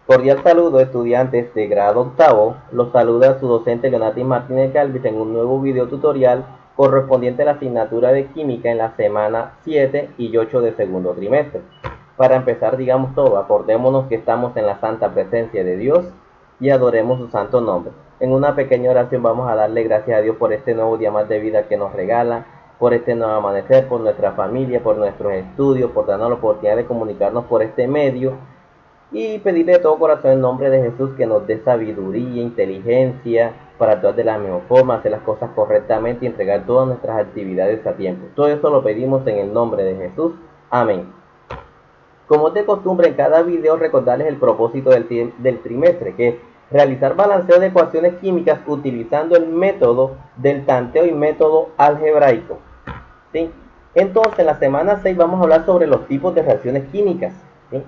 Cordial saludo, estudiantes de grado octavo. Los saluda su docente Leonati Martínez Galvis en un nuevo video tutorial correspondiente a la asignatura de química en la semana 7 y 8 de segundo trimestre. Para empezar, digamos todo, acordémonos que estamos en la santa presencia de Dios y adoremos su santo nombre. En una pequeña oración vamos a darle gracias a Dios por este nuevo día más de vida que nos regala, por este nuevo amanecer, por nuestra familia, por nuestros estudios, por darnos la oportunidad de comunicarnos por este medio y pedirle de todo corazón en nombre de Jesús que nos dé sabiduría, inteligencia para actuar de la mejor forma, hacer las cosas correctamente y entregar todas nuestras actividades a tiempo. Todo eso lo pedimos en el nombre de Jesús. Amén. Como es de costumbre en cada video recordarles el propósito del trimestre, que es realizar balanceo de ecuaciones químicas utilizando el método del tanteo y método algebraico. ¿Sí? Entonces, en la semana 6 vamos a hablar sobre los tipos de reacciones químicas. ¿Sí?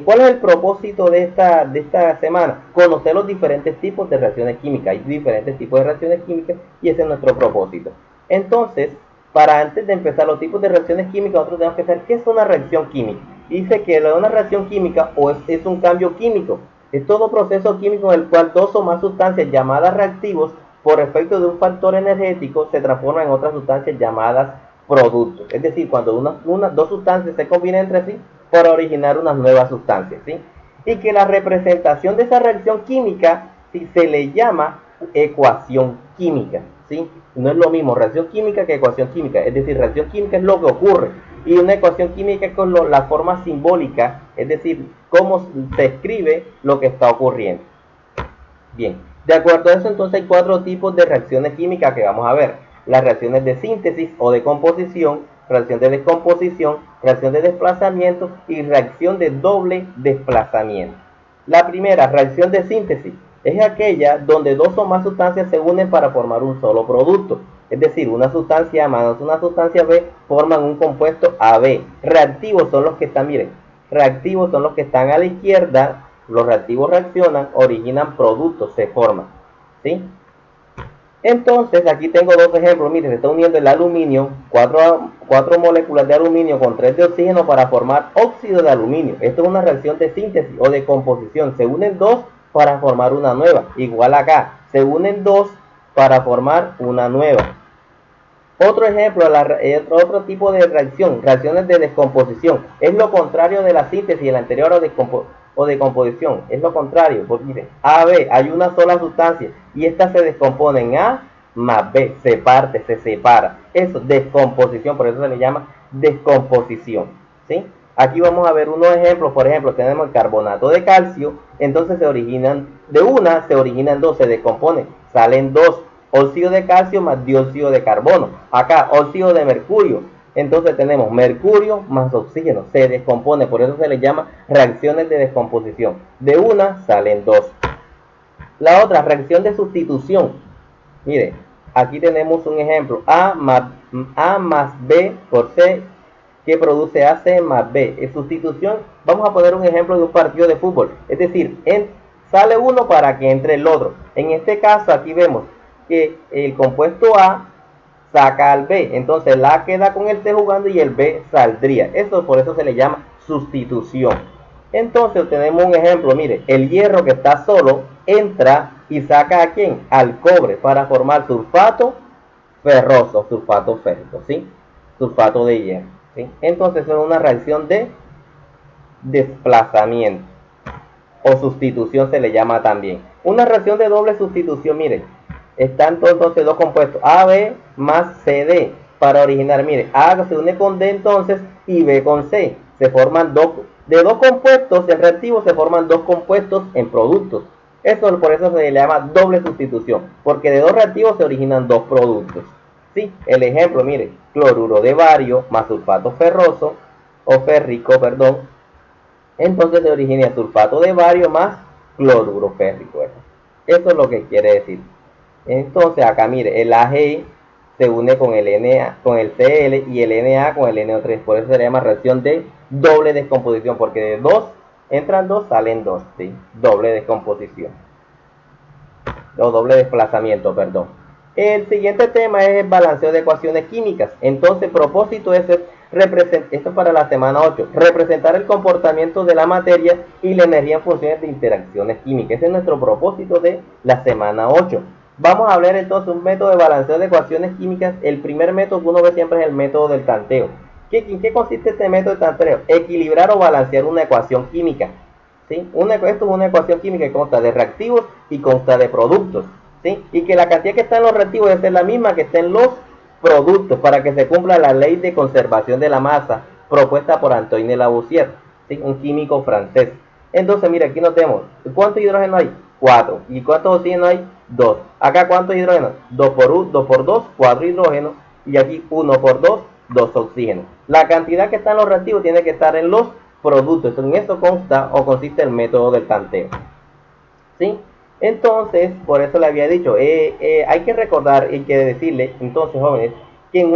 ¿Cuál es el propósito de esta semana? Conocer los diferentes tipos de reacciones químicas. Hay diferentes tipos de reacciones químicas y ese es nuestro propósito. Entonces, para antes de empezar los tipos de reacciones químicas, nosotros tenemos que saber qué es una reacción química. Dice que una reacción química o es un cambio químico. Es todo proceso químico en el cual dos o más sustancias llamadas reactivos por efecto de un factor energético se transforman en otras sustancias llamadas productos. Es decir, cuando dos sustancias se combinan entre sí para originar unas nuevas sustancias. ¿Sí? Y que la representación de esa reacción química ¿sí? se le llama ecuación química. ¿Sí? No es lo mismo reacción química que ecuación química. Es decir, reacción química es lo que ocurre. Y una ecuación química es con la forma simbólica, es decir, cómo se escribe lo que está ocurriendo. Bien, de acuerdo a eso entonces hay cuatro tipos de reacciones químicas que vamos a ver. Las reacciones de síntesis o de composición, reacción de descomposición, reacción de desplazamiento y reacción de doble desplazamiento. La primera, reacción de síntesis, es aquella donde dos o más sustancias se unen para formar un solo producto. Es decir, una sustancia A más una sustancia B forman un compuesto AB. Reactivos son los que están, miren, reactivos son los que están a la izquierda. Los reactivos reaccionan, originan productos, se forman. ¿Sí? Entonces, aquí tengo dos ejemplos. Miren, se está uniendo el aluminio, cuatro moléculas de aluminio con 3 de oxígeno para formar óxido de aluminio. Esto es una reacción de síntesis o de composición. Se unen dos para formar una nueva. Igual acá, se unen dos para formar una nueva. Otro ejemplo, otro tipo de reacción, reacciones de descomposición. Es lo contrario de la síntesis, el anterior o de composición. Es lo contrario, porque miren, A, B, hay una sola sustancia y esta se descompone en A más B, se parte, se separa. Eso, descomposición, por eso se le llama descomposición. ¿Sí? Aquí vamos a ver unos ejemplos, por ejemplo, tenemos el carbonato de calcio, entonces se originan, de una se originan dos, se descomponen, salen dos, óxido de calcio más dióxido de carbono. Acá, óxido de mercurio. Entonces tenemos mercurio más oxígeno. Se descompone, por eso se le llama reacciones de descomposición. De una salen dos. La otra, reacción de sustitución. Mire, aquí tenemos un ejemplo. A más B por C que produce AC más B. En sustitución, vamos a poner un ejemplo de un partido de fútbol. Es decir, sale uno para que entre el otro. En este caso, aquí vemos que el compuesto A saca al B. Entonces la A queda con el C jugando y el B saldría. Eso por eso se le llama sustitución. Entonces tenemos un ejemplo, mire, el hierro que está solo entra y saca a quién? Al cobre para formar sulfato ferroso, sulfato férrico, ¿sí? Sulfato de hierro, ¿sí? Entonces es una reacción de desplazamiento o sustitución se le llama también. Una reacción de doble sustitución, miren, están entonces dos compuestos A, B más CD para originar, miren, A se une con D entonces y B con C. Se forman de dos compuestos en reactivos se forman dos compuestos en productos. Eso por eso se le llama doble sustitución, porque de dos reactivos se originan dos productos. ¿Sí? El ejemplo, miren, cloruro de bario más sulfato ferroso o férrico, perdón, entonces se origina sulfato de bario más cloruro férrico. ¿Verdad? Eso es lo que quiere decir. Entonces acá mire, el AG se une con el con el Cl y el Na con el NO3. Por eso se le llama reacción de doble descomposición, porque de dos entran dos, salen dos. ¿Sí? Doble descomposición. O doble desplazamiento, perdón. El siguiente tema es el balanceo de ecuaciones químicas. Entonces, el propósito es Esto es para la semana 8. Representar el comportamiento de la materia y la energía en funciones de interacciones químicas. Ese es nuestro propósito de la semana 8. Vamos a hablar entonces de un método de balanceo de ecuaciones químicas. El primer método que uno ve siempre es el método del tanteo. ¿En qué consiste este método de tanteo? Equilibrar o balancear una ecuación química. ¿Sí? Esto es una ecuación química que consta de reactivos y consta de productos. ¿Sí? Y que la cantidad que está en los reactivos debe ser la misma que está en los productos para que se cumpla la ley de conservación de la masa propuesta por Antoine Lavoisier, ¿sí? Un químico francés. Entonces, mira, aquí nos vemos. ¿Cuántos hidrógenos hay? 4. ¿Y cuántos oxígenos hay? 2. Acá, ¿cuántos hidrógenos? 2 por 1, 2 por 2, 4 hidrógenos. Y aquí 1 por 2, 2 oxígenos. La cantidad que está en los reactivos tiene que estar en los productos. En esto consta o consiste el método del tanteo. ¿Sí? Entonces, por eso le había dicho, hay que recordar, hay que decirle, entonces, jóvenes, que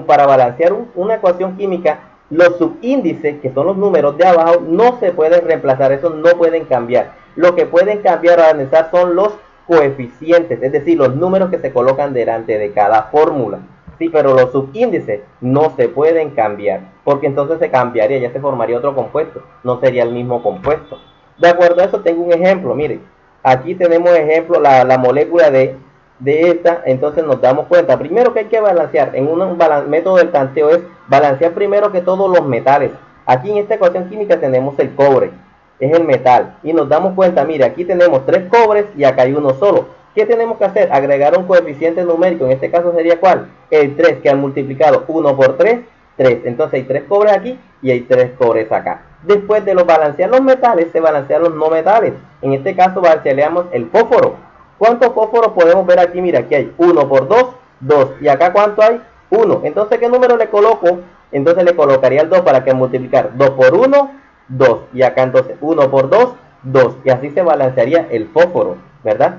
para balancear una ecuación química, los subíndices, que son los números de abajo, no se pueden reemplazar, esos no pueden cambiar. Lo que pueden cambiar o analizar son los coeficientes, es decir, los números que se colocan delante de cada fórmula. Sí, pero los subíndices no se pueden cambiar, porque entonces se cambiaría, ya se formaría otro compuesto, no sería el mismo compuesto. De acuerdo a eso, tengo un ejemplo, miren. Aquí tenemos ejemplo la molécula de esta, entonces nos damos cuenta. Primero que hay que balancear, en un método del tanteo es balancear primero que todos los metales. Aquí en esta ecuación química tenemos el cobre, es el metal. Y nos damos cuenta, mire, aquí tenemos 3 cobres y acá hay uno solo. ¿Qué tenemos que hacer? Agregar un coeficiente numérico, en este caso sería ¿cuál? El 3, que al multiplicado 1 por 3, 3. Entonces hay 3 cobres aquí y hay 3 cobres acá. Después de balancear los metales, se balancean los no metales. En este caso balancearíamos el fósforo. ¿Cuántos fósforos podemos ver aquí? Mira, aquí hay 1 por 2, 2. Y acá ¿cuánto hay? 1. Entonces, ¿qué número le coloco? Entonces le colocaría el 2 para que multiplicar 2 por 1, 2. Y acá entonces 1 por 2, 2. Y así se balancearía el fósforo, ¿verdad?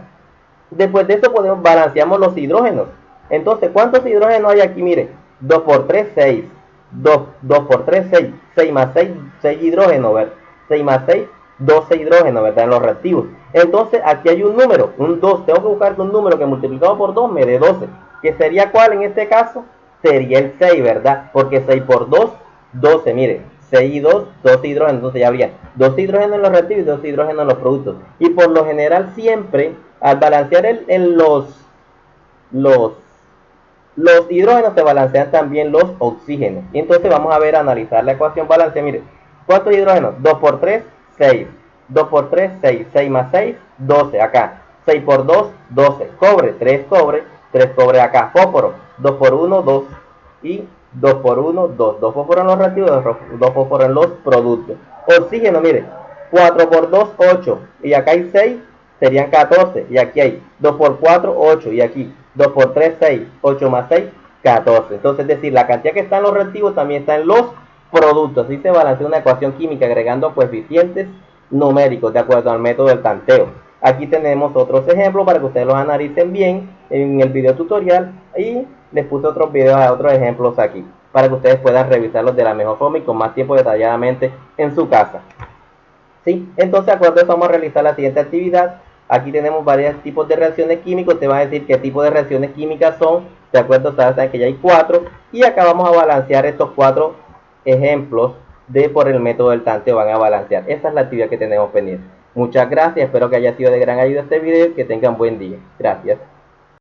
Después de eso balanceamos los hidrógenos. Entonces, ¿cuántos hidrógenos hay aquí? Mire, 2 por 3, 6. 2 por 3, 6. 6 más 6, 6 hidrógenos, ¿verdad? 6 más 6, 12 hidrógenos, ¿verdad? En los reactivos. Entonces, aquí hay un número, un 2. Tengo que buscar un número que multiplicado por 2 me dé 12. ¿Que sería cuál en este caso? Sería el 6, ¿verdad? Porque 6 por 2, 12. Mire, 6 y 2, 12 hidrógenos. Entonces ya habría 12 hidrógenos en los reactivos y 12 hidrógenos en los productos. Y por lo general siempre, al balancear los hidrógenos, se balancean también los oxígenos. Y entonces vamos a ver, analizar la ecuación balancea. Mire, ¿cuántos hidrógenos? 2 por 3, 6. 2 por 3, 6. 6 más 6, 12. Acá. 6 por 2, 12. Cobre, 3 cobre. 3 cobre acá. Fósforo, 2 por 1, 2. Y 2 por 1, 2. 2 fósforos en los reactivos, 2 fósforos en los productos. Oxígeno, mire, 4 por 2, 8. Y acá hay 6, serían 14. Y aquí hay 2 por 4, 8. Y aquí 2 por 3, 6. 8 más 6, 14. Entonces, es decir, la cantidad que está en los reactivos también está en los productos. Así se balancea una ecuación química agregando coeficientes numéricos de acuerdo al método del tanteo. Aquí tenemos otros ejemplos para que ustedes los analicen bien en el video tutorial, y les puse otros videos, otros ejemplos aquí para que ustedes puedan revisarlos de la mejor forma y con más tiempo detalladamente en su casa. ¿Sí? Entonces, de acuerdo a eso, vamos a realizar la siguiente actividad. Aquí tenemos varios tipos de reacciones químicas. Te va a decir qué tipo de reacciones químicas son. De acuerdo, saben que ya hay 4. Y acá vamos a balancear estos 4 ejemplos por el método del tanteo. Van a balancear. Esa es la actividad que tenemos pendiente. Muchas gracias. Espero que haya sido de gran ayuda este video y que tengan buen día. Gracias.